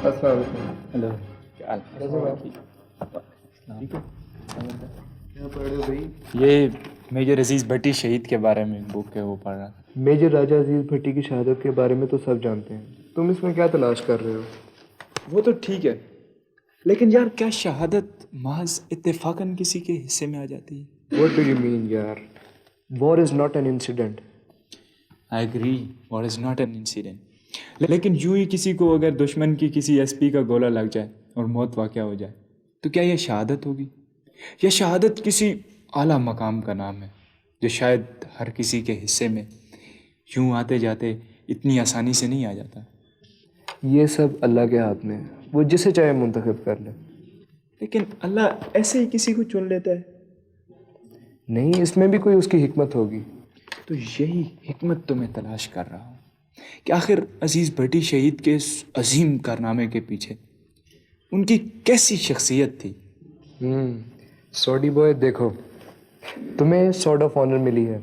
السلام علیکم. ہلو، کیا حال ہے؟ کیا پڑھ رہے ہو بھائی؟ یہ میجر عزیز بھٹی شہید کے بارے میں بک ہے، وہ پڑھ رہا تھا. میجر راجہ عزیز بھٹی کی شہادت کے بارے میں تو سب جانتے ہیں، تم اس میں کیا تلاش کر رہے ہو؟ وہ تو ٹھیک ہے، لیکن یار کیا شہادت محض اتفاقاً کسی کے حصے میں آ جاتی ہے؟ واٹ ڈو یو مین یار؟ War is not an incident. I agree, war is not an incident, لیکن یوں ہی کسی کو اگر دشمن کی کسی ایس پی کا گولہ لگ جائے اور موت واقع ہو جائے تو کیا یہ شہادت ہوگی؟ یہ شہادت کسی اعلیٰ مقام کا نام ہے جو شاید ہر کسی کے حصے میں یوں آتے جاتے اتنی آسانی سے نہیں آ جاتا. یہ سب اللہ کے ہاتھ میں ہے، وہ جسے چاہے منتخب کر لے. لیکن اللہ ایسے ہی کسی کو چن لیتا ہے. نہیں، اس میں بھی کوئی اس کی حکمت ہوگی. تو یہی حکمت تو میں تلاش کر رہا ہوں کہ آخر عزیز بھٹی شہید کے اس عظیم کارنامے کے پیچھے ان کی کیسی شخصیت تھی. سوڈی بوائے، دیکھو تمہیں سارڈ آف آنر ملی ہے،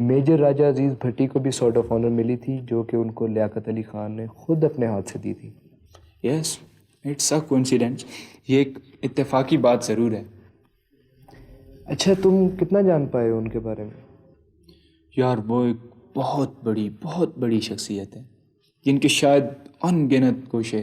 میجر راجہ عزیز بھٹی کو بھی سارڈ آف آنر ملی تھی جو کہ ان کو لیاقت علی خان نے خود اپنے ہاتھ سے دی تھی. یس، اٹس اے کوئنسیڈنس، یہ ایک اتفاقی بات ضرور ہے. اچھا، تم کتنا جان پائے ہو ان کے بارے میں؟ یار وہ ایک بہت بڑی شخصیت ہے جن کے شاید ان گنت کوشے